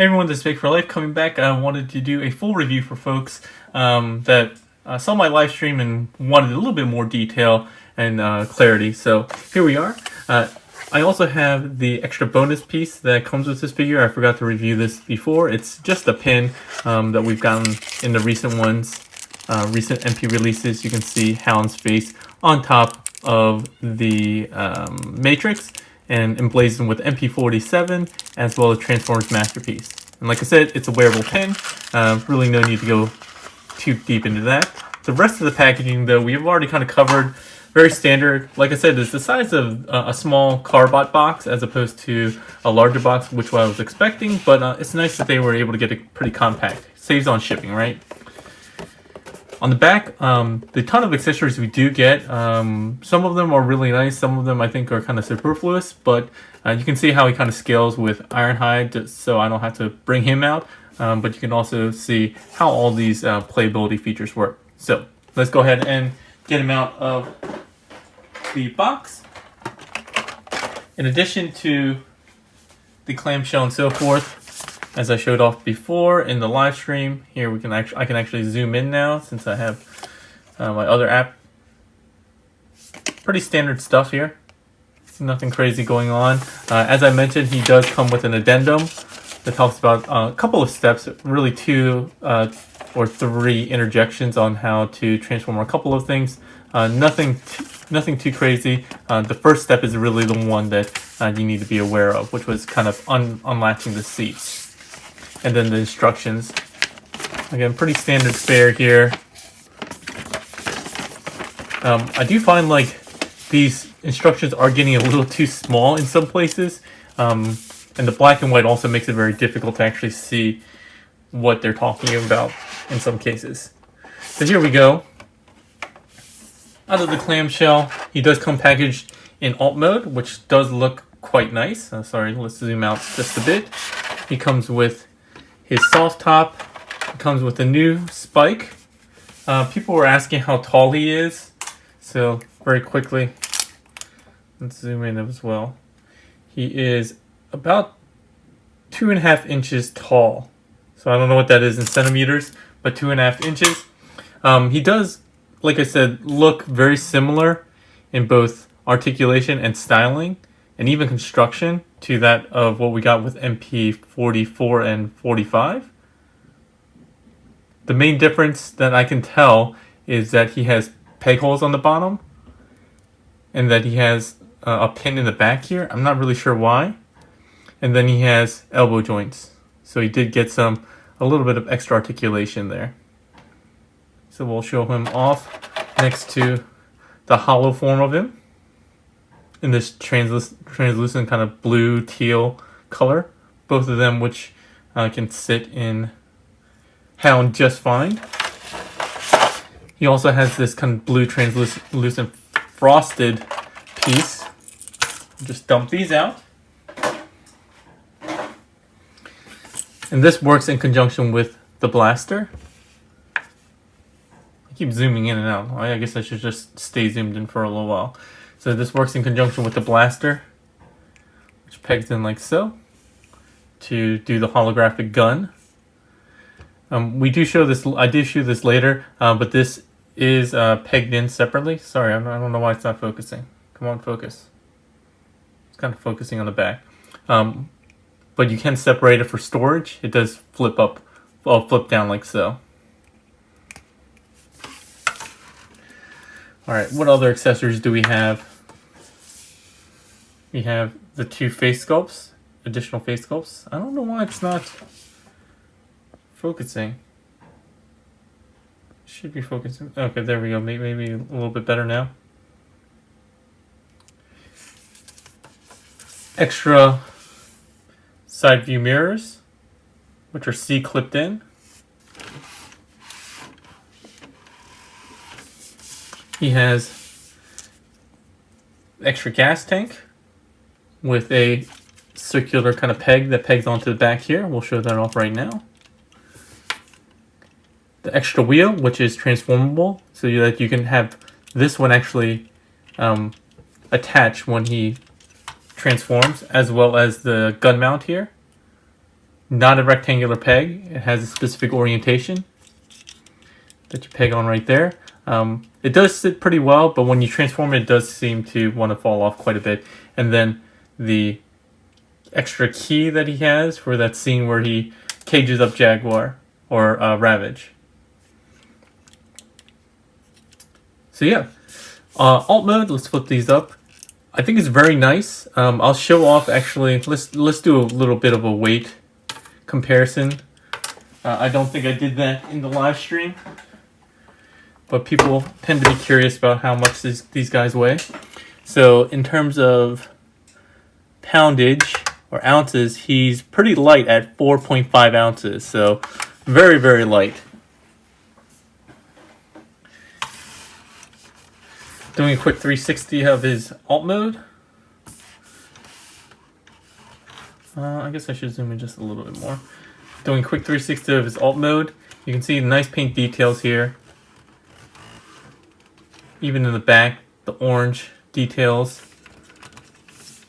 Hey everyone, this is P4L coming back. I wanted to do a full review for folks that saw my live stream and wanted a little bit more detail and clarity. So here we are. I also have the extra bonus piece that comes with this figure. I forgot to review this before. It's just a pin that we've gotten in the recent ones, recent MP releases. You can see Hound's face on top of the Matrix, and emblazoned with MP-47 as well as Transformers Masterpiece. And like I said, it's a wearable pin. Really no need to go too deep into that. The rest of the packaging, though, we have already kind of covered. Very standard. Like I said, it's the size of a small Carbot box as opposed to a larger box, which I was expecting. But it's nice that they were able to get it pretty compact. Saves on shipping, right? On the back, the ton of accessories we do get, some of them are really nice, some of them I think are kind of superfluous, but you can see how he kind of scales with Ironhide, just so I don't have to bring him out, but you can also see how all these playability features work. So let's go ahead and get him out of the box. In addition to the clamshell and so forth, as I showed off before in the live stream, here we can I can actually zoom in now since I have my other app. Pretty standard stuff here. Nothing crazy going on. As I mentioned, he does come with an addendum that talks about a couple of steps, really 2 or 3 interjections on how to transform a couple of things. Nothing too crazy. The first step is really the one that you need to be aware of, which was kind of unlatching the seats. And then the instructions. Again, pretty standard fare here. I do find like these instructions are getting a little too small in some places. And the black and white also makes it very difficult to actually see what they're talking about in some cases. So here we go. Out of the clamshell, he does come packaged in alt mode, which does look quite nice. Sorry, let's zoom out just a bit. He comes with his soft top. It comes with a new spike. People were asking how tall he is, so very quickly, let's zoom in as well. He is about 2.5 inches tall. So I don't know what that is in centimeters, but 2.5 inches. He does, like I said, look very similar in both articulation and styling, and even construction, to that of what we got with MP-44 and 45. The main difference that I can tell is that he has peg holes on the bottom, and that he has a pin in the back here. I'm not really sure why. And then he has elbow joints. So he did get a little bit of extra articulation there. So we'll show him off next to the hollow form of him, in this translucent kind of blue teal color, both of them which can sit in Hound just fine. He also has this kind of blue translucent frosted piece. Just dump these out, and this works in conjunction with the blaster. I keep zooming in and out. I guess I should just stay zoomed in for a little while. So this works in conjunction with the blaster, which pegs in like so to do the holographic gun. We do show this. I do show this later, but this is pegged in separately. Sorry, I don't know why it's not focusing. Come on, focus. It's kind of focusing on the back, but you can separate it for storage. It does flip up, flip down like so. All right, what other accessories do we have? We have the 2 face sculpts, additional face sculpts. I don't know why it's not focusing. Should be focusing. Okay, there we go. Maybe a little bit better now. Extra side view mirrors, which are C-clipped in. He has extra gas tank with a circular kind of peg that pegs onto the back here. We'll show that off right now. The extra wheel, which is transformable, so that you can have this one actually attach when he transforms, as well as the gun mount here. not a rectangular peg. It has a specific orientation that you peg on right there. It does sit pretty well, but when you transform it, it does seem to want to fall off quite a bit. And then the extra key that he has for that scene where he cages up Jaguar or Ravage. So yeah, alt mode. Let's flip these up. I think it's very nice. I'll show off actually. Let's do a little bit of a weight comparison. I don't think I did that in the live stream, but people tend to be curious about how much these guys weigh. So in terms of poundage or ounces, he's pretty light at 4.5 ounces. So very, very light. Doing a quick 360 of his alt mode. I guess I should zoom in just a little bit more. Doing a quick 360 of his alt mode. You can see nice paint details here. Even in the back, the orange details.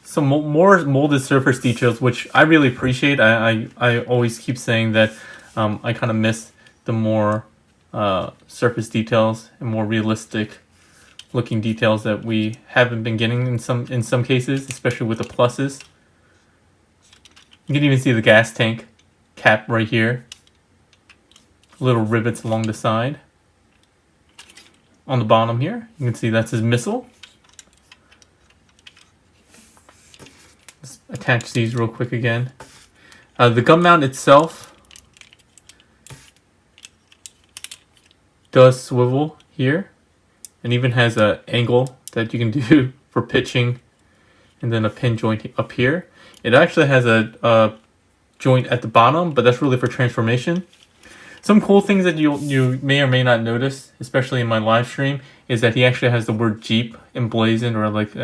Some more molded surface details, which I really appreciate. I always keep saying that I kind of miss the more surface details and more realistic looking details that we haven't been getting in some cases, especially with the pluses. You can even see the gas tank cap right here. Little rivets along the side. On the bottom here, you can see that's his missile. Let's attach these real quick again. The gun mount itself does swivel here, and even has an angle that you can do for pitching, and then a pin joint up here. It actually has a joint at the bottom, but that's really for transformation. Some cool things that you may or may not notice, especially in my live stream, is that he actually has the word Jeep emblazoned or like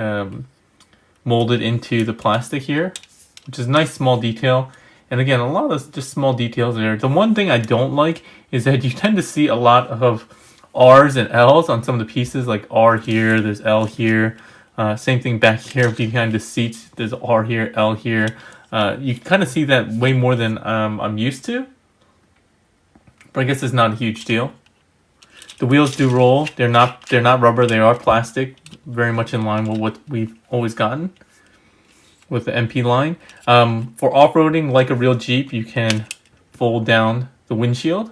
molded into the plastic here, which is a nice small detail. And again, a lot of just small details there. The one thing I don't like is that you tend to see a lot of R's and L's on some of the pieces, like R here, there's L here. Same thing back here behind the seats, there's R here, L here. You kind of see that way more than I'm used to. But I guess it's not a huge deal. The wheels do roll. They're not rubber. They are plastic. Very much in line with what we've always gotten with the MP line. For off-roading, like a real Jeep, you can fold down the windshield.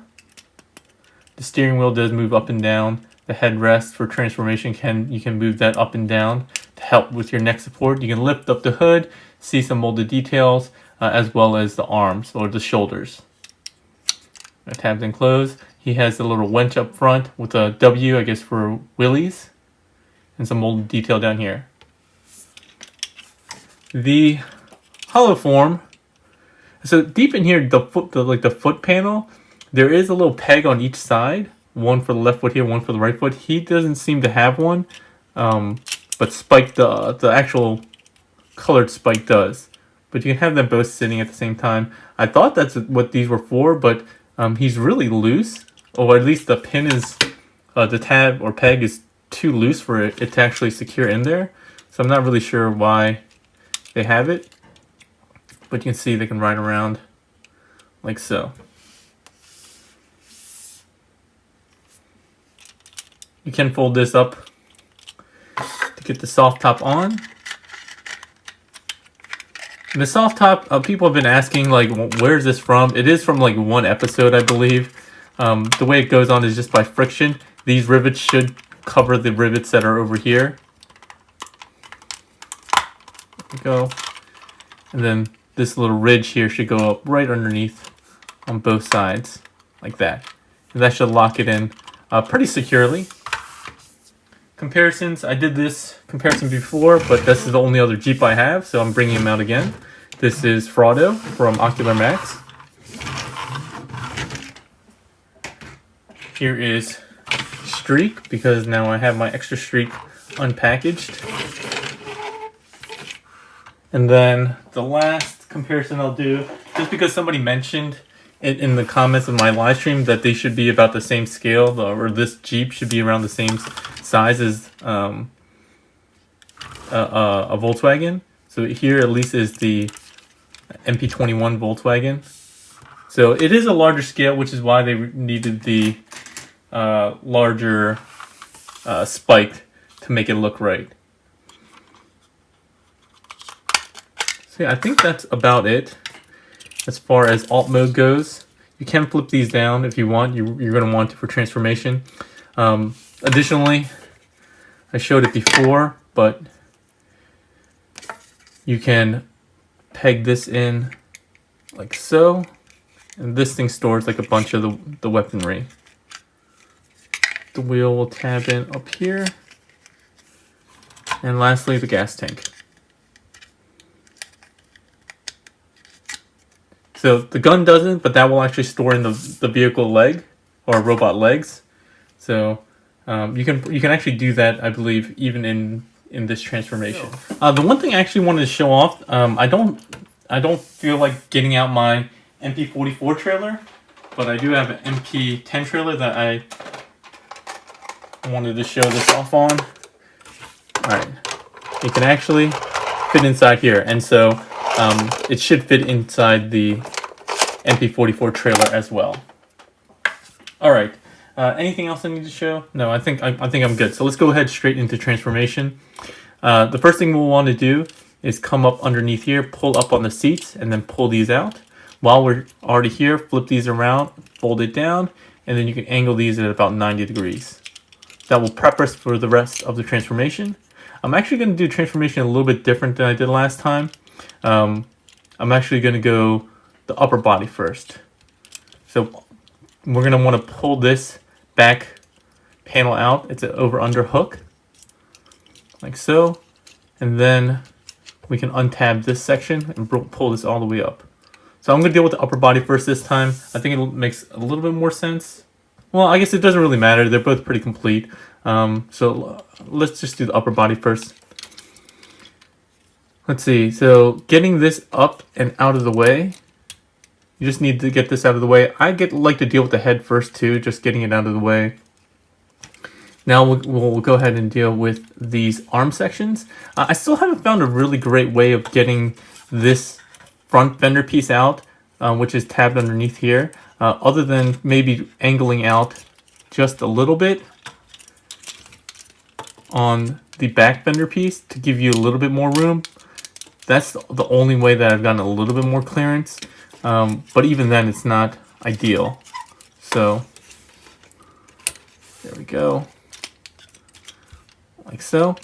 The steering wheel does move up and down. The headrest for transformation you can move that up and down to help with your neck support. You can lift up the hood, see some molded details, as well as the arms or the shoulders. Tabs and close. He has a little winch up front with a W, I guess, for wheelies, and some molded detail down here. The hollow form. So deep in here, the foot panel, there is a little peg on each side. One for the left foot here, one for the right foot. He doesn't seem to have one, but Spike, the actual colored Spike does. But you can have them both sitting at the same time. I thought that's what these were for, but he's really loose, or at least the pin is, the tab or peg is too loose for it to actually secure in there. So I'm not really sure why they have it, but you can see they can ride around like so. You can fold this up to get the soft top on. And the soft top, people have been asking, like, where's this from? It is from, like, one episode, I believe. The way it goes on is just by friction. These rivets should cover the rivets that are over here. There we go. And then this little ridge here should go up right underneath on both sides, like that. And that should lock it in pretty securely. Comparisons, I did this comparison before, but this is the only other Jeep I have, so I'm bringing him out again. This is Fraudo from Ocular Max. Here is Streak, because now I have my extra Streak unpackaged. And then the last comparison I'll do, just because somebody mentioned it in the comments of my live stream that they should be about the same scale, or this Jeep should be around the same size as a Volkswagen. So here at least is the MP-21 Volkswagen. So it is a larger scale, which is why they needed the larger spike to make it look right. So yeah, I think that's about it as far as alt mode goes. You can flip these down if you want. You're going to want to for transformation. Additionally, I showed it before, but you can peg this in like so, and this thing stores like a bunch of the weaponry. The wheel will tab in up here, and lastly the gas tank. So the gun doesn't, but that will actually store in the vehicle leg or robot legs. So you can actually do that, I believe, even in this transformation. The one thing I actually wanted to show off, I don't feel like getting out my MP-44 trailer, but I do have an MP-10 trailer that I wanted to show this off on. Alright, it can actually fit inside here, and so it should fit inside the MP-44 trailer as well. Alright, anything else I need to show? No, I think I'm good. So let's go ahead straight into transformation. The first thing we'll want to do is come up underneath here, pull up on the seats, and then pull these out. While we're already here, flip these around, fold it down, and then you can angle these at about 90 degrees. That will prep us for the rest of the transformation. I'm actually going to do transformation a little bit different than I did last time. I'm actually going to go the upper body first. So we're going to want to pull this back panel out. It's an over-under hook, like so. And then we can untab this section and pull this all the way up. So I'm going to deal with the upper body first this time. I think it makes a little bit more sense. Well, I guess it doesn't really matter. They're both pretty complete. So let's just do the upper body first. Let's see. So getting this up and out of the way, you just need to get this out of the way. I like to deal with the head first too, just getting it out of the way. Now we'll go ahead and deal with these arm sections. I still haven't found a really great way of getting this front fender piece out, which is tabbed underneath here, other than maybe angling out just a little bit on the back fender piece to give you a little bit more room. That's the only way that I've gotten a little bit more clearance, but even then it's not ideal. So there we go, like so.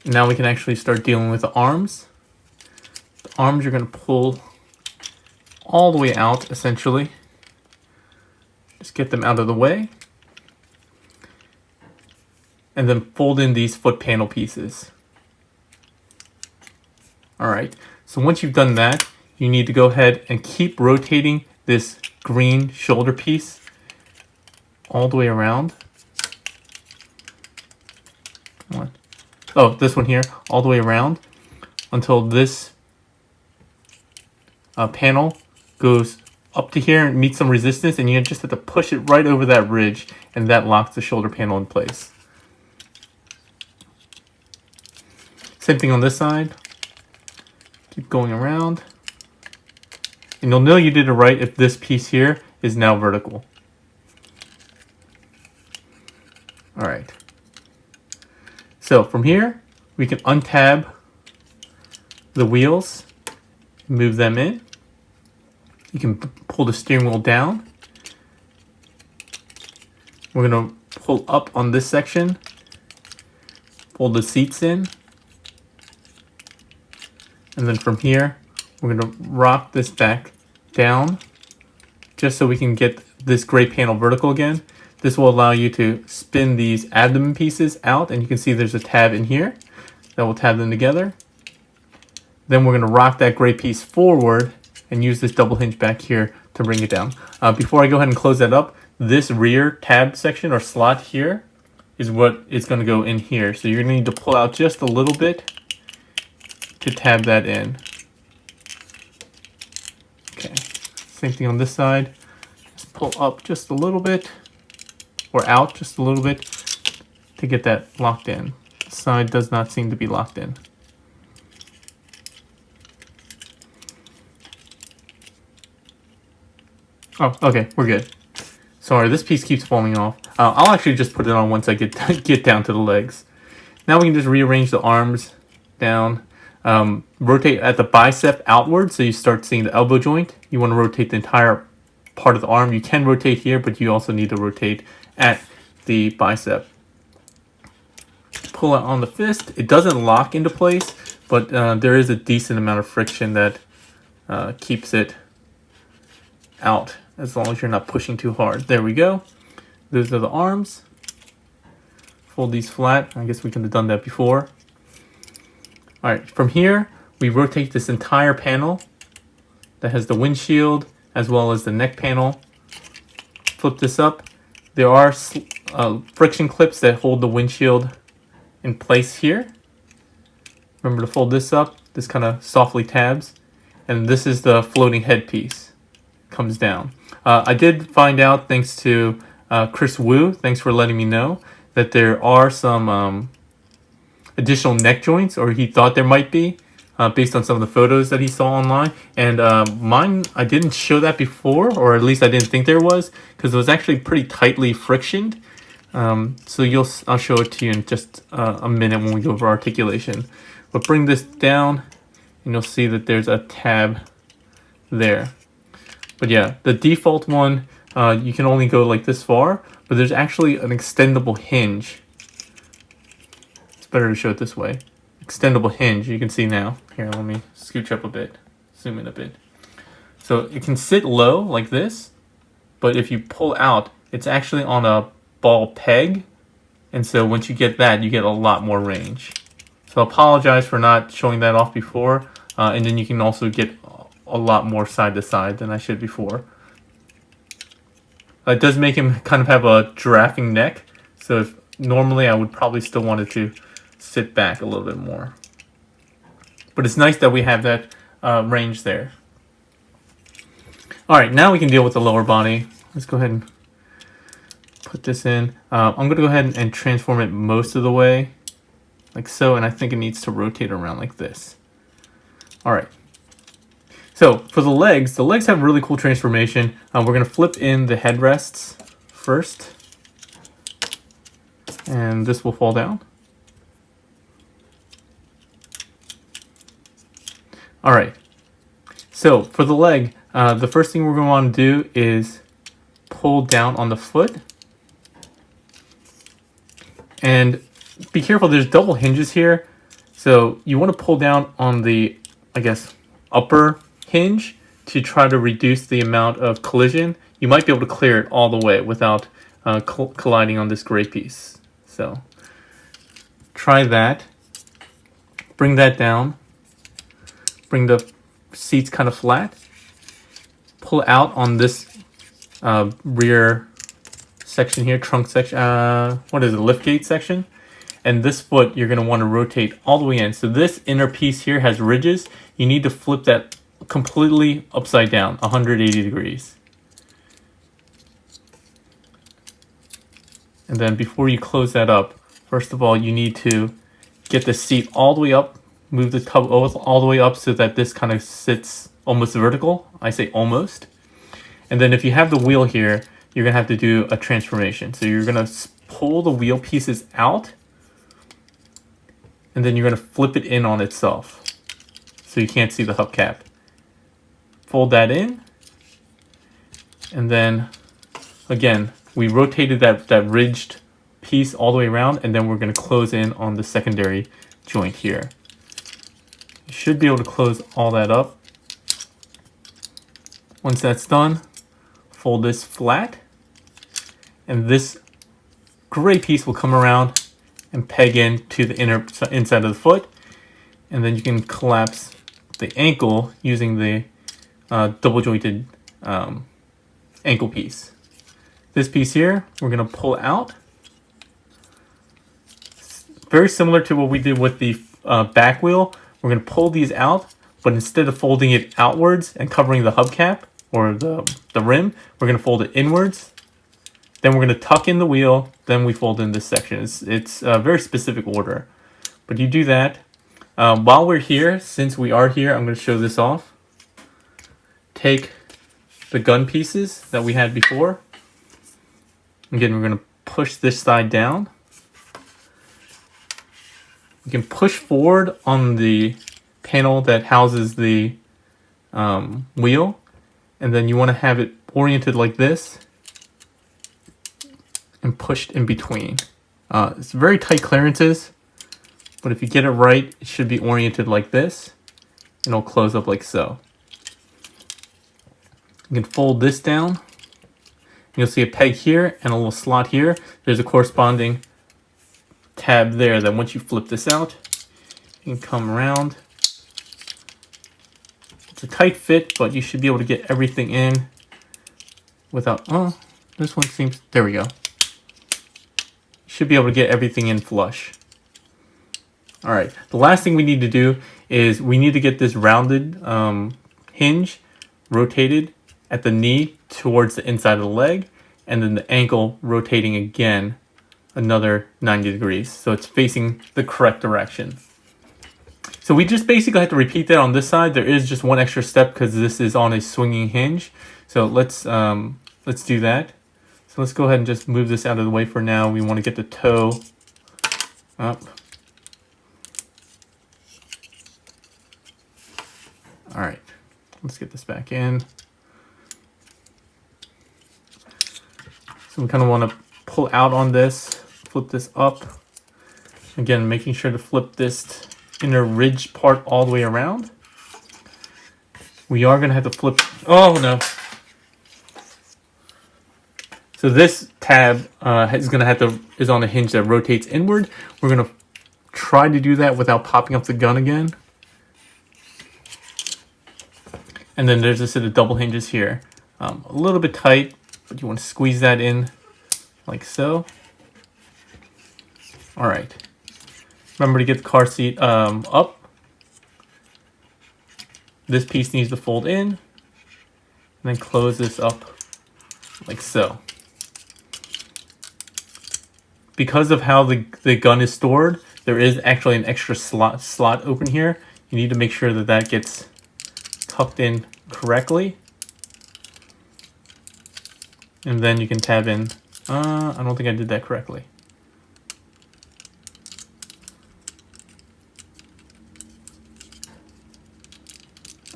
Now we can actually start dealing with the arms. The arms you're going to pull all the way out, essentially. Just get them out of the way. And then fold in these foot panel pieces. Alright, so once you've done that, you need to go ahead and keep rotating this green shoulder piece all the way around. Come on. Oh, this one here, all the way around until this panel goes up to here and meets some resistance, and you just have to push it right over that ridge, and that locks the shoulder panel in place. Same thing on this side. Keep going around. And you'll know you did it right if this piece here is now vertical. Alright. So from here, we can untab the wheels, move them in. You can pull the steering wheel down. We're going to pull up on this section, pull the seats in. And then from here, we're going to rock this back down just so we can get this gray panel vertical again. This will allow you to spin these abdomen pieces out, and you can see there's a tab in here that will tab them together. Then we're going to rock that gray piece forward and use this double hinge back here to bring it down. Before I go ahead and close that up, this rear tab section or slot here is what is going to go in here. So you're going to need to pull out just a little bit to tab that in. Okay, same thing on this side. Just pull up just a little bit, or out just a little bit to get that locked in. The side does not seem to be locked in. Oh, okay, we're good. Sorry, this piece keeps falling off. I'll actually just put it on once I get down to the legs. Now we can just rearrange the arms down. Rotate at the bicep outward, so you start seeing the elbow joint. You want to rotate the entire part of the arm. You can rotate here, but you also need to rotate at the bicep. Pull it on the fist. It doesn't lock into place, but there is a decent amount of friction that keeps it out, as long as you're not pushing too hard. There we go. Those are the arms. Fold these flat. I guess we could have done that before. All right, from here, we rotate this entire panel that has the windshield as well as the neck panel. Flip this up. There are friction clips that hold the windshield in place here. Remember to fold this up. This kind of softly tabs. And this is the floating headpiece. Comes down. I did find out, thanks to Chris Wu, thanks for letting me know, that there are some additional neck joints, or he thought there might be, based on some of the photos that he saw online. And mine, I didn't show that before, or at least I didn't think there was, because it was actually pretty tightly frictioned. So I'll show it to you in just a minute when we go over articulation. But bring this down, and you'll see that there's a tab there. But yeah, the default one, you can only go like this far, but there's actually an extendable hinge. It's better to show it this way. Extendable hinge, you can see now. Here, let me scooch up a bit, zoom in a bit. So it can sit low like this, but if you pull out, it's actually on a ball peg. And so once you get that, you get a lot more range. So I apologize for not showing that off before. And then you can also get a lot more side to side than I should before. It does make him kind of have a giraffing neck. So normally I would probably still want it to sit back a little bit more. But it's nice that we have that range there. All right, now we can deal with the lower body. Let's go ahead and put this in. I'm going to go ahead and transform it most of the way, like so, and I think it needs to rotate around like this. All right. So for the legs have really cool transformation. We're going to flip in the headrests first, and this will fall down. All right. So for the leg, the first thing we're going to want to do is pull down on the foot. And be careful, there's double hinges here. So you want to pull down on the, I guess, upper hinge to try to reduce the amount of collision. You might be able to clear it all the way without colliding on this gray piece. So try that. Bring that down. Bring the seats kind of flat. Pull out on this rear section here, trunk section, what is it, liftgate section. And this foot, you're going to want to rotate all the way in. So this inner piece here has ridges. You need to flip that completely upside down, 180 degrees. And then before you close that up, first of all, you need to get the seat all the way up, move the tub all the way up so that this kind of sits almost vertical. I say almost. And then if you have the wheel here, you're going to have to do a transformation. So you're going to pull the wheel pieces out, and then you're going to flip it in on itself so you can't see the hubcap. Fold that in, and then again we rotated that ridged piece all the way around, and then we're going to close in on the secondary joint here. You should be able to close all that up. Once that's done, fold this flat, and this gray piece will come around and peg in to the inside of the foot, and then you can collapse the ankle using the double jointed ankle piece. This piece here, we're going to pull out. Very similar to what we did with the back wheel. We're going to pull these out, but instead of folding it outwards and covering the hubcap or the rim, we're going to fold it inwards. Then we're going to tuck in the wheel. Then we fold in this section. It's a very specific order, but you do that. While we're here, since we are here, I'm going to show this off. Take the gun pieces that we had before. Again, we're going to push this side down. You can push forward on the panel that houses the wheel, and then you want to have it oriented like this and pushed in between. It's very tight clearances, but if you get it right, it should be oriented like this, and it'll close up like so. You can fold this down. You'll see a peg here and a little slot here. There's a corresponding tab there that once you flip this out, you can come around. It's a tight fit, but you should be able to get everything in without, oh, this one seems, there we go. Should be able to get everything in flush. All right, the last thing we need to do is we need to get this rounded hinge rotated at the knee towards the inside of the leg, and then the ankle rotating again another 90 degrees. So it's facing the correct direction. So we just basically have to repeat that on this side. There is just one extra step because this is on a swinging hinge. So let's do that. So let's go ahead and just move this out of the way for now. We want to get the toe up. All right, let's get this back in. So we kind of want to pull out on this, flip this up. Again, making sure to flip this inner ridge part all the way around. We are going to have to flip, oh no. So this tab is on a hinge that rotates inward. We're going to try to do that without popping up the gun again. And then there's a set of double hinges here. A little bit tight, but you want to squeeze that in like so. All right. Remember to get the car seat up. This piece needs to fold in, and then close this up like so. Because of how the gun is stored, there is actually an extra slot open here. You need to make sure that that gets tucked in correctly. And then you can tab in. I don't think I did that correctly.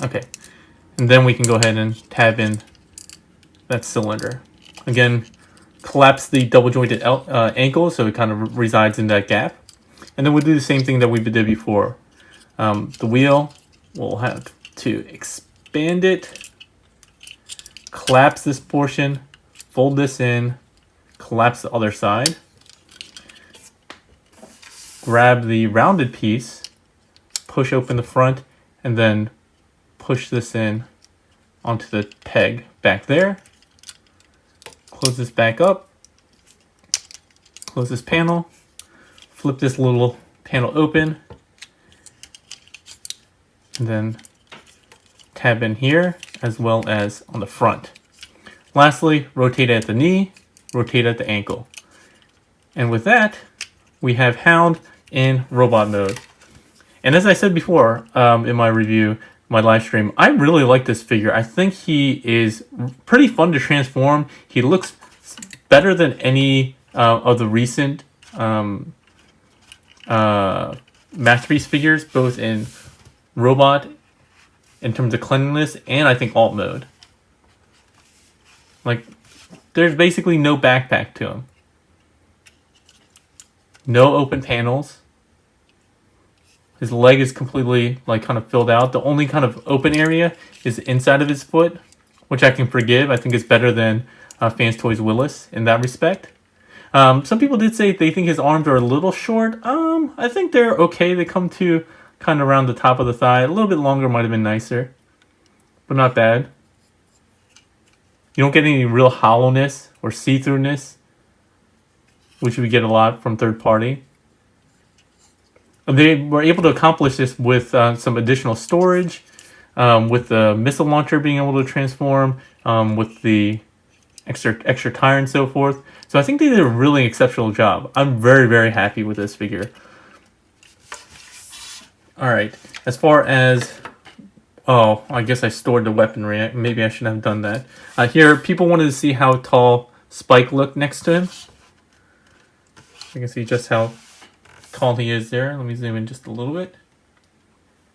Okay. And then we can go ahead and tab in that cylinder. Again, collapse the double jointed ankle so it kind of resides in that gap. And then we'll do the same thing that we did before. The wheel, we'll have to expand it, collapse this portion, fold this in, collapse the other side, grab the rounded piece, push open the front, and then push this in onto the peg back there. Close this back up, close this panel, flip this little panel open, and then tab in here as well as on the front. Lastly, rotate at the knee, rotate at the ankle. And with that, we have Hound in robot mode. And as I said before in my review, my live stream, I really like this figure. I think he is pretty fun to transform. He looks better than any of the recent Masterpiece figures, both in robot in terms of cleanliness and I think alt mode. Like, there's basically no backpack to him. No open panels. His leg is completely, like, kind of filled out. The only kind of open area is the inside of his foot, which I can forgive. I think it's better than Fans Toys Willis in that respect. Some people did say they think his arms are a little short. I think they're okay. They come to kind of around the top of the thigh. A little bit longer might have been nicer, but not bad. You don't get any real hollowness or see-throughness, which we get a lot from third party. They were able to accomplish this with some additional storage, with the missile launcher being able to transform, with the extra tire and so forth. So I think they did a really exceptional job. I'm very, very happy with this figure. All right, as far as Oh, I guess I stored the weaponry. Maybe I should have done that. Here, people wanted to see how tall Spike looked next to him. You can see just how tall he is there. Let me zoom in just a little bit.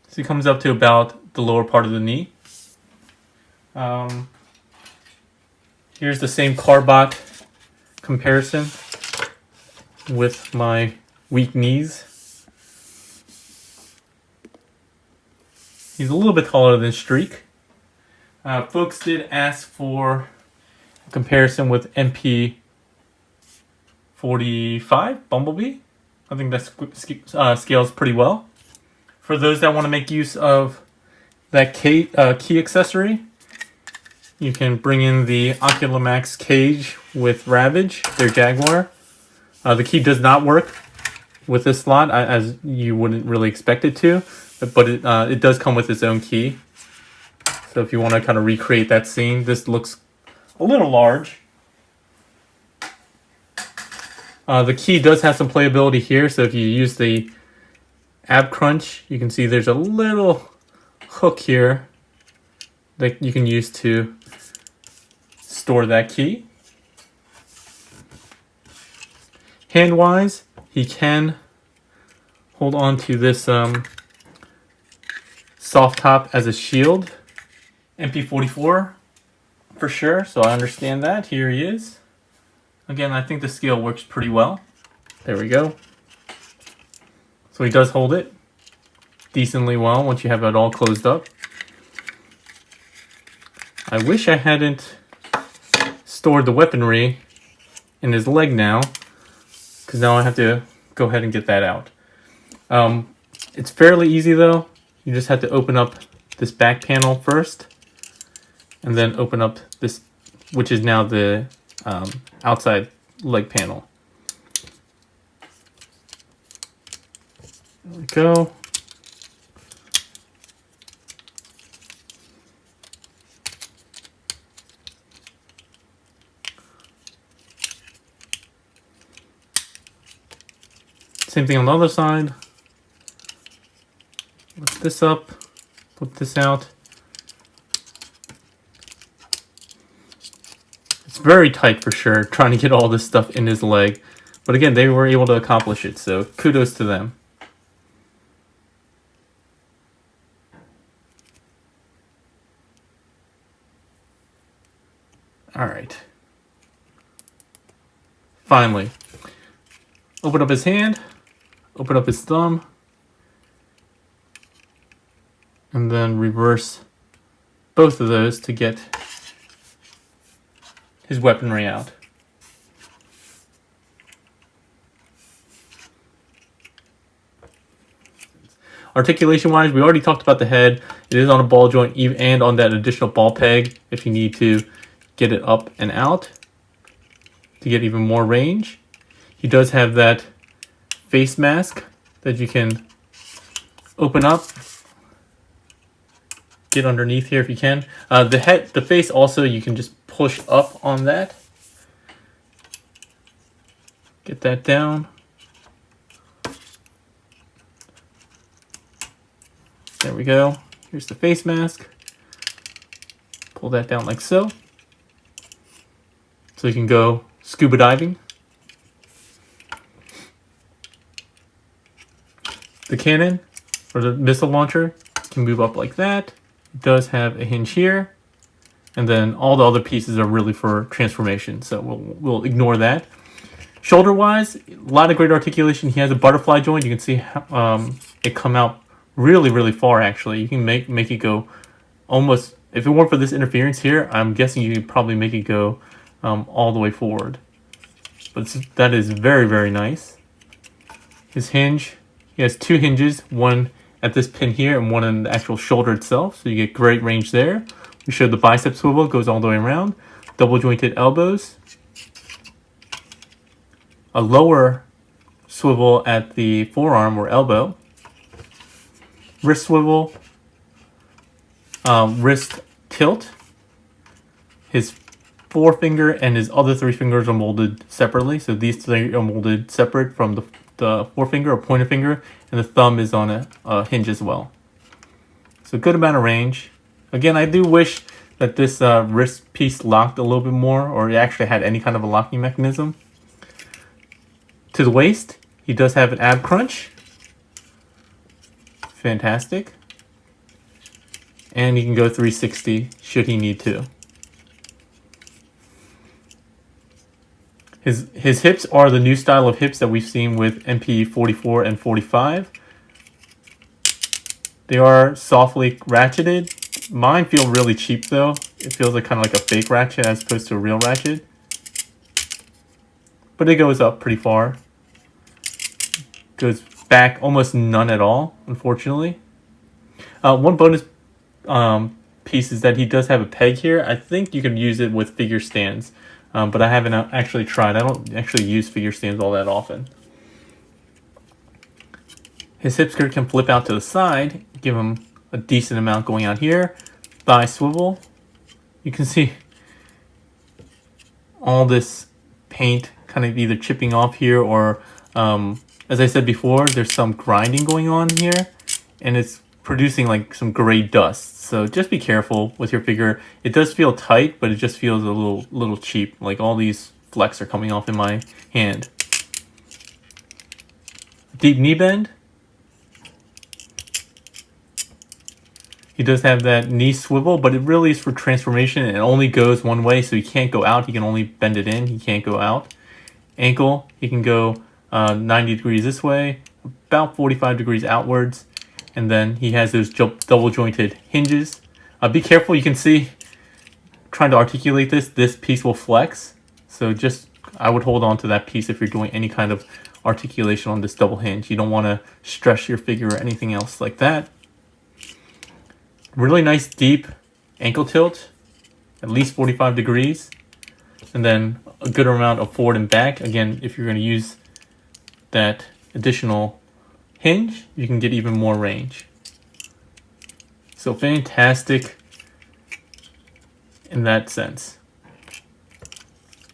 So he comes up to about the lower part of the knee. Here's the same Carbot comparison with my weak knees. He's a little bit taller than Streak. Folks did ask for a comparison with MP-47 Bumblebee. I think that scales pretty well. For those that want to make use of that key accessory, you can bring in the Oculamax cage with Ravage, their Jaguar. The key does not work with this slot, as you wouldn't really expect it to, but it does come with its own key. So if you want to kind of recreate that scene, this looks a little large. The key does have some playability here, so if you use the ab crunch, you can see there's a little hook here that you can use to store that key. Hand-wise, he can hold on to this soft top as a shield. MP-44 for sure, so I understand that. Here he is. Again, I think the scale works pretty well. There we go. So he does hold it decently well once you have it all closed up. I wish I hadn't stored the weaponry in his leg now, because now I have to go ahead and get that out. It's fairly easy though. You just have to open up this back panel first, and then open up this, which is now the outside leg panel. There we go. Same thing on the other side. Lift this up, put this out. It's very tight for sure, trying to get all this stuff in his leg. But again, they were able to accomplish it, so kudos to them. Alright. Finally. Open up his hand, open up his thumb, and then reverse both of those to get his weaponry out. Articulation wise, we already talked about the head. It is on a ball joint and on that additional ball peg if you need to get it up and out to get even more range. He does have that face mask that you can open up, get underneath here if you can. The face also, you can just push up on that. Get that down. There we go. Here's the face mask. Pull that down like so. So you can go scuba diving. The cannon, or the missile launcher, can move up like that. It does have a hinge here. And then all the other pieces are really for transformation, so we'll ignore that. Shoulder-wise, a lot of great articulation. He has a butterfly joint. You can see it come out really, really far, actually. You can make it go almost... If it weren't for this interference here, I'm guessing you could probably make it go all the way forward. But that is very, very nice. His hinge... He has two hinges, one at this pin here and one in the actual shoulder itself, so you get great range there. We showed the bicep swivel, goes all the way around. Double jointed elbows. A lower swivel at the forearm or elbow. Wrist swivel. Wrist tilt. His forefinger and his other three fingers are molded separately, so these three are molded separate from the forefinger or pointer finger, and the thumb is on a hinge as well. So good amount of range. Again, I do wish that this wrist piece locked a little bit more, or it actually had any kind of a locking mechanism. To the waist, he does have an ab crunch. Fantastic. And he can go 360 should he need to. His hips are the new style of hips that we've seen with MP-44 and 45. They are softly ratcheted. Mine feel really cheap though. It feels like kind of like a fake ratchet as opposed to a real ratchet. But it goes up pretty far. Goes back almost none at all, unfortunately. One bonus piece is that he does have a peg here. I think you can use it with figure stands. But I haven't actually tried. I don't actually use figure stands all that often. His hip skirt can flip out to the side, give him a decent amount going out here. Thigh swivel. You can see all this paint kind of either chipping off here or, as I said before, there's some grinding going on here. And it's producing like some gray dust. So just be careful with your figure. It does feel tight, but it just feels a little cheap. Like all these flecks are coming off in my hand. Deep knee bend. He does have that knee swivel, but it really is for transformation. It only goes one way, so he can't go out. He can only bend it in. He can't go out. Ankle, he can go 90 degrees this way, about 45 degrees outwards. And then he has those double jointed hinges. Be careful, you can see, trying to articulate this piece will flex. So just, I would hold on to that piece if you're doing any kind of articulation on this double hinge. You don't want to stress your figure or anything else like that. Really nice deep ankle tilt, at least 45 degrees. And then a good amount of forward and back. Again, if you're going to use that additional hinge, you can get even more range. So fantastic in that sense.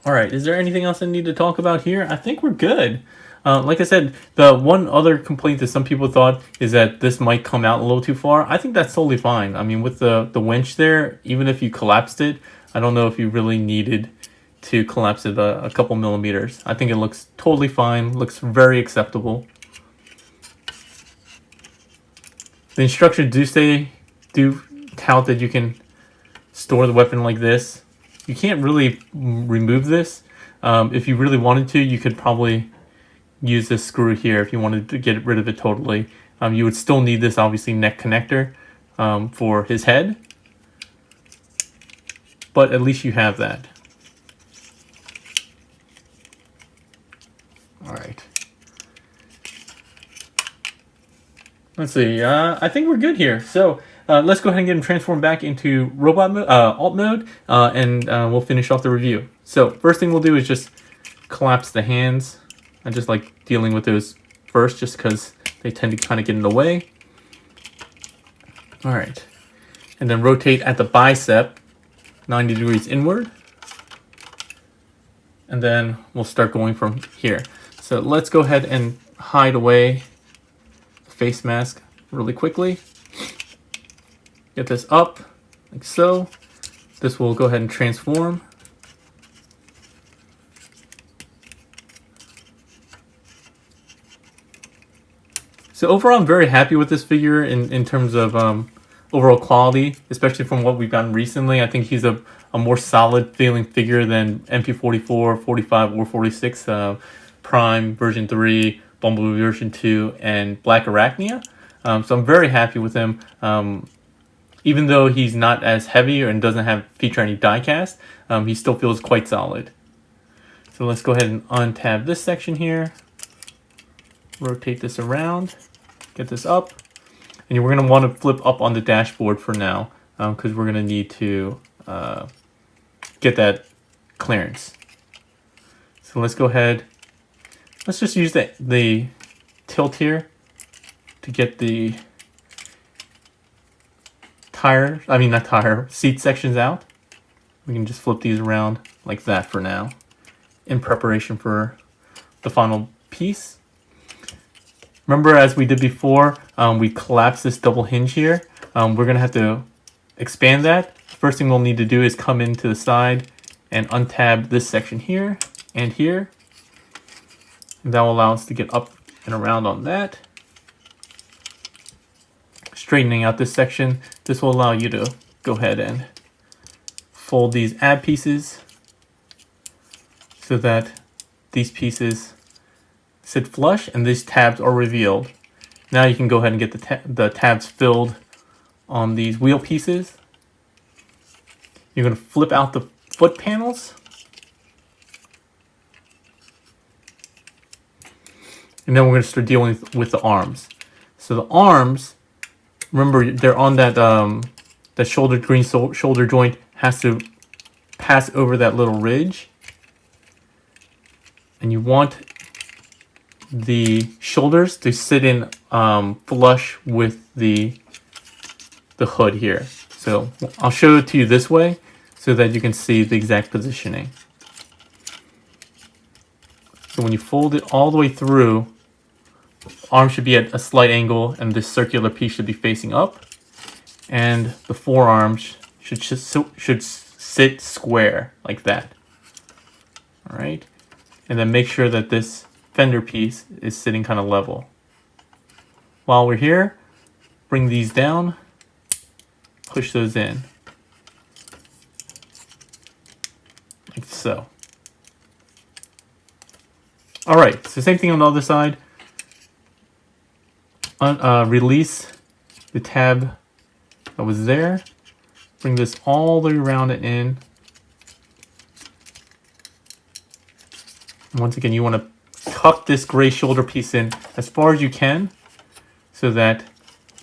Alright, is there anything else I need to talk about here? I think we're good. Like I said, the one other complaint that some people thought is that this might come out a little too far. I think that's totally fine. I mean, with the winch there, even if you collapsed it, I don't know if you really needed to collapse it a couple millimeters. I think it looks totally fine, looks very acceptable. The instructions do tout that you can store the weapon like this. You can't really remove this. If you really wanted to, you could probably use this screw here if you wanted to get rid of it totally. You would still need this, obviously, neck connector for his head. But at least you have that. Alright. Let's see, I think we're good here. So let's go ahead and get him transformed back into robot mode, alt mode, and we'll finish off the review. So first thing we'll do is just collapse the hands. I just like dealing with those first just because they tend to kind of get in the way. All right, and then rotate at the bicep 90 degrees inward. And then we'll start going from here. So let's go ahead and hide away face mask really quickly. Get this up like so. This will go ahead and transform. So overall, I'm very happy with this figure in terms of overall quality, especially from what we've gotten recently. I think he's a more solid feeling figure than MP-44, 45, or 46, Prime version 3, Bumblebee version 2, and Black Arachnia. So I'm very happy with him. Even though he's not as heavy and doesn't have feature any diecast, he still feels quite solid. So let's go ahead and untab this section here. Rotate this around. Get this up. And we're going to want to flip up on the dashboard for now, because we're going to need to get that clearance. So let's go ahead. Let's just use the tilt here to get the seat sections out. We can just flip these around like that for now in preparation for the final piece. Remember, as we did before, we collapsed this double hinge here. we're going to have to expand that. First thing we'll need to do is come into the side and untab this section here and here. And that will allow us to get up and around on that. Straightening out this section, this will allow you to go ahead and fold these ab pieces so that these pieces sit flush and these tabs are revealed. Now you can go ahead and get the tabs filled on these wheel pieces. You're going to flip out the foot panels. And then we're going to start dealing with the arms. So the arms, remember they're on that that shoulder joint has to pass over that little ridge. And you want the shoulders to sit in flush with the hood here. So I'll show it to you this way so that you can see the exact positioning. So when you fold it all the way through, arm should be at a slight angle and this circular piece should be facing up, and the forearms should sit square like that. All right, and then make sure that this fender piece is sitting kind of level. While we're here, bring these down, push those in like so. All right, so same thing on the other side. Release the tab that was there. Bring this all the way around and in. And once again, you want to tuck this gray shoulder piece in as far as you can so that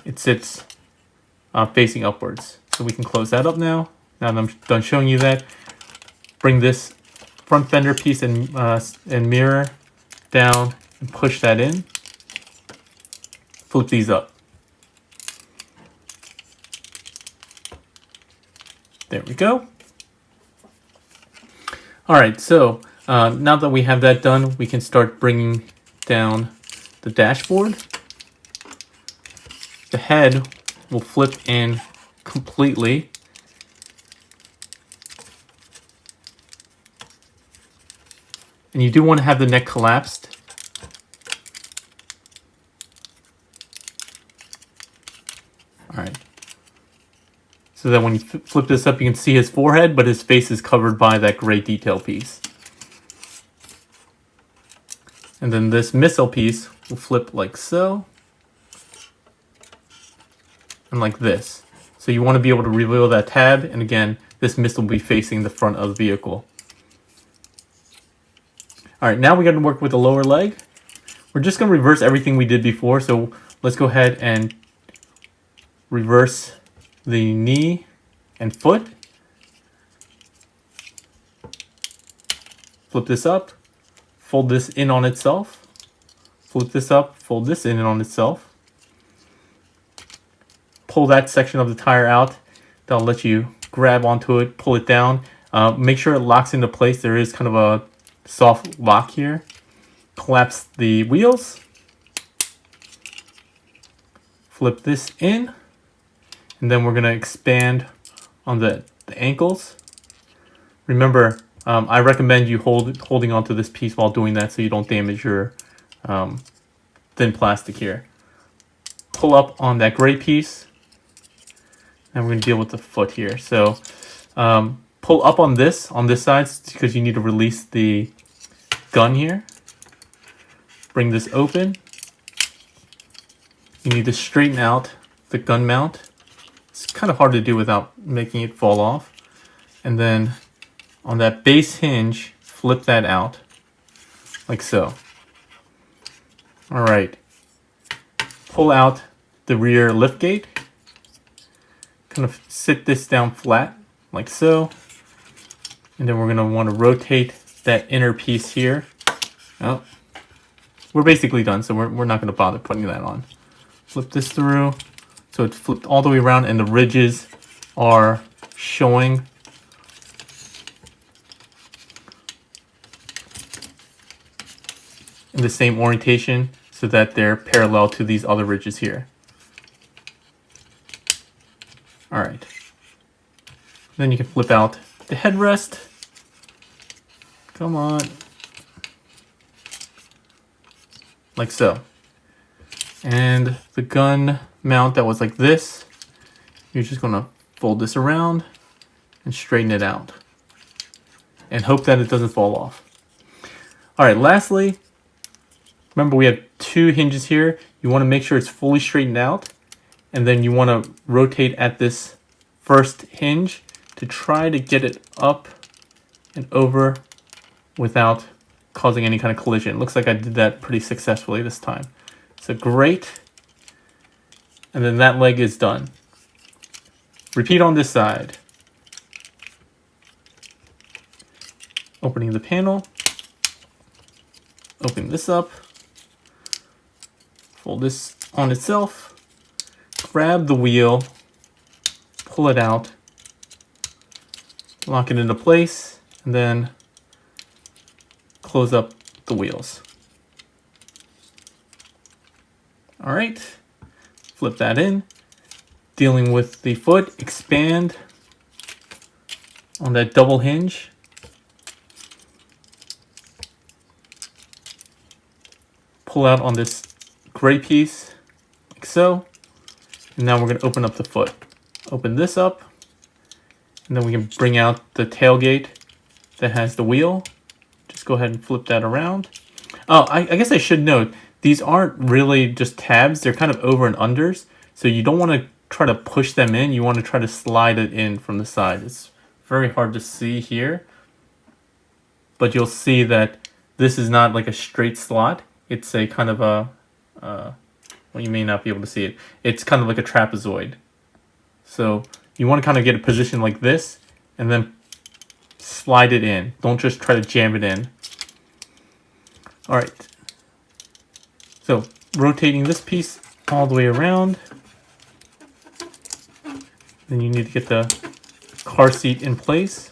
it sits facing upwards. So we can close that up now. Now that I'm done showing you that, bring this front fender piece and mirror down and push that in. Flip these up. There we go. All right, so now that we have that done, we can start bringing down the dashboard. The head will flip in completely. And you do want to have the neck collapsed. All right. So that when you flip this up, you can see his forehead, but his face is covered by that gray detail piece. And then this missile piece will flip like so. And like this. So you want to be able to reveal that tab. And again, this missile will be facing the front of the vehicle. All right, now we got to work with the lower leg. We're just going to reverse everything we did before. So let's go ahead and reverse the knee and foot. Flip this up, fold this in on itself. Flip this up, fold this in on itself. Pull that section of the tire out. That'll let you grab onto it, pull it down. Make sure it locks into place. There is kind of a soft lock here. Collapse the wheels. Flip this in. And then we're going to expand on the ankles. Remember, I recommend you holding onto this piece while doing that so you don't damage your thin plastic here. Pull up on that gray piece. And we're going to deal with the foot here. So pull up on this side because you need to release the gun here. Bring this open. You need to straighten out the gun mount. It's kind of hard to do without making it fall off. And then on that base hinge, flip that out like so. All right. Pull out the rear liftgate. Kind of sit this down flat like so. And then we're going to want to rotate that inner piece here. Oh, we're basically done, so we're not going to bother putting that on. Flip this through. So it's flipped all the way around and the ridges are showing. In the same orientation so that they're parallel to these other ridges here. then you can flip out the headrest. Come on. Like so. And the gun mount that was like this, you're just going to fold this around and straighten it out. And hope that it doesn't fall off. Alright, lastly, remember we have two hinges here. You want to make sure it's fully straightened out. And then you want to rotate at this first hinge to try to get it up and over without causing any kind of collision. Looks like I did that pretty successfully this time. So great. And then that leg is done. Repeat on this side. Opening the panel. Open this up. Fold this on itself. Grab the wheel. Pull it out. Lock it into place. And then close up the wheels. All right, flip that in. Dealing with the foot, expand on that double hinge. Pull out on this gray piece, like so. And now we're going to open up the foot. Open this up, and then we can bring out the tailgate that has the wheel. Just go ahead and flip that around. Oh, I guess I should note, these aren't really just tabs. They're kind of over and unders. So you don't want to try to push them in. You want to try to slide it in from the side. It's very hard to see here. But you'll see that this is not like a straight slot. It's a kind of a, well, you may not be able to see it. It's kind of like a trapezoid. So you want to kind of get a position like this and then slide it in. Don't just try to jam it in. All right. So rotating this piece all the way around. Then you need to get the car seat in place.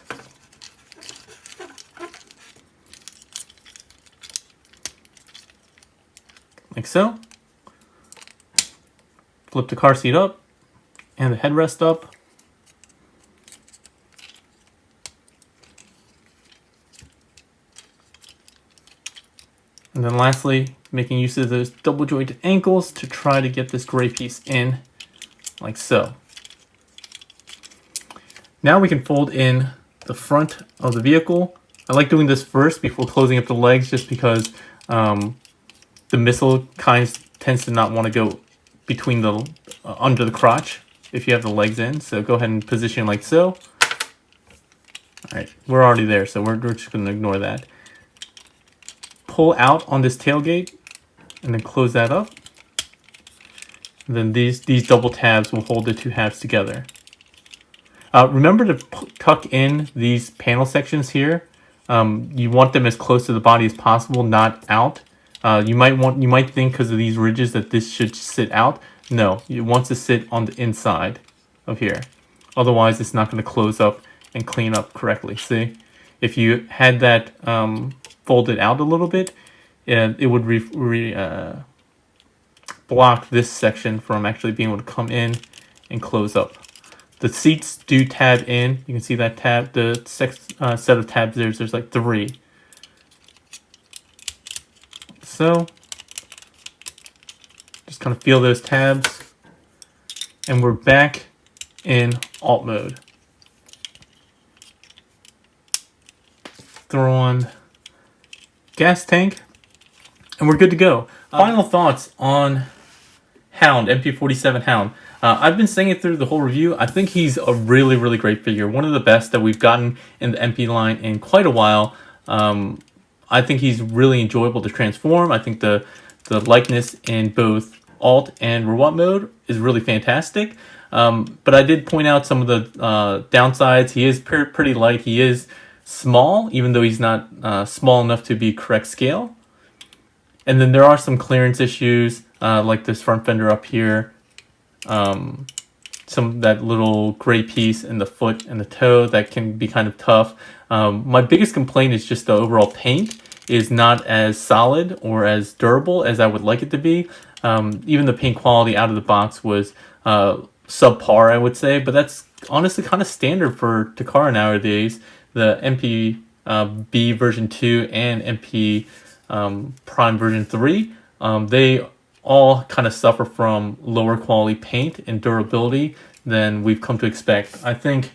Like so. Flip the car seat up and the headrest up. And then lastly, making use of those double jointed ankles to try to get this gray piece in, like so. Now we can fold in the front of the vehicle. I like doing this first before closing up the legs just because the missile tends to not want to go between the under the crotch if you have the legs in. So go ahead and position like so. All right, we're already there, so we're just going to ignore that. Pull out on this tailgate and then close that up. And then these double tabs will hold the two halves together. Remember to tuck in these panel sections here. You want them as close to the body as possible, not out. You might think because of these ridges that this should sit out. No, it wants to sit on the inside of here. Otherwise, it's not going to close up and clean up correctly. See, if you had that folded out a little bit, and it would block this section from actually being able to come in and close up. The seats do tab in. You can see that tab, the set of tabs there's like 3. So, just kind of feel those tabs. And we're back in alt mode. Throw on gas tank, and we're good to go. Final thoughts on Hound, MP-47 Hound. I've been saying it through the whole review. I think he's a really, really great figure. One of the best that we've gotten in the MP line in quite a while. I think he's really enjoyable to transform. I think the likeness in both alt and robot mode is really fantastic. But I did point out some of the downsides. He is pretty light. He is small, even though he's not small enough to be correct scale. And then there are some clearance issues, like this front fender up here. That little gray piece in the foot and the toe that can be kind of tough. My biggest complaint is just the overall paint is not as solid or as durable as I would like it to be. Even the paint quality out of the box was subpar, I would say, but that's honestly kind of standard for Takara nowadays. The MP version 2 and MP Prime version 3, they all kind of suffer from lower quality paint and durability than we've come to expect. I think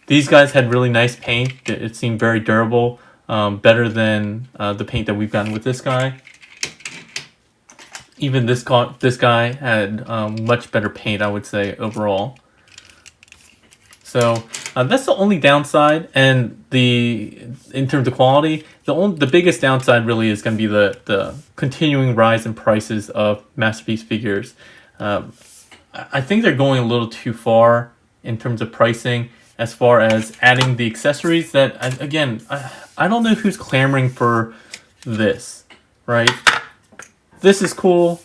these guys had really nice paint. It seemed very durable, better than the paint that we've gotten with this guy. Even this guy had much better paint, I would say, overall. So that's the only downside, and in terms of quality, the biggest downside really is going to be the continuing rise in prices of Masterpiece figures. I think they're going a little too far in terms of pricing, as far as adding the accessories that, again, I don't know who's clamoring for this, right? This is cool.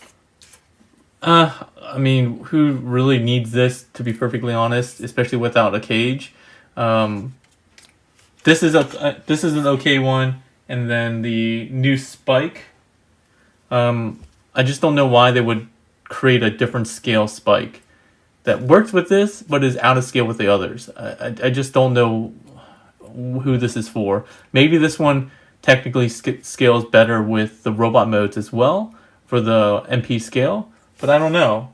I mean, who really needs this, to be perfectly honest, especially without a cage? This is an okay one, and then the new Spike. I just don't know why they would create a different scale Spike that works with this, but is out of scale with the others. I just don't know who this is for. Maybe this one technically scales better with the robot modes as well for the MP scale. But I don't know.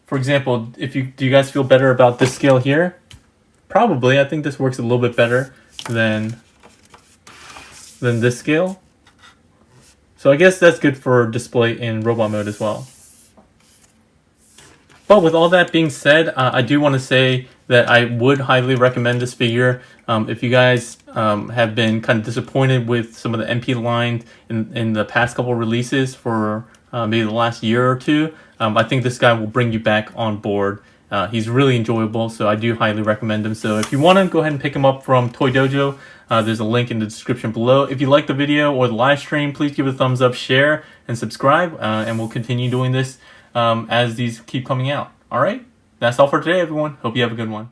For example, do you guys feel better about this scale here? Probably. I think this works a little bit better than this scale. So I guess that's good for display in robot mode as well. But with all that being said, I do want to say that I would highly recommend this figure. If you guys have been kind of disappointed with some of the MP line in the past couple releases for maybe the last year or two, I think this guy will bring you back on board. He's really enjoyable, so I do highly recommend him. So if you want to, go ahead and pick him up from Toy Dojo. There's a link in the description below. If you like the video or the live stream, please give it a thumbs up, share, and subscribe. And we'll continue doing this as these keep coming out. All right? That's all for today, everyone. Hope you have a good one.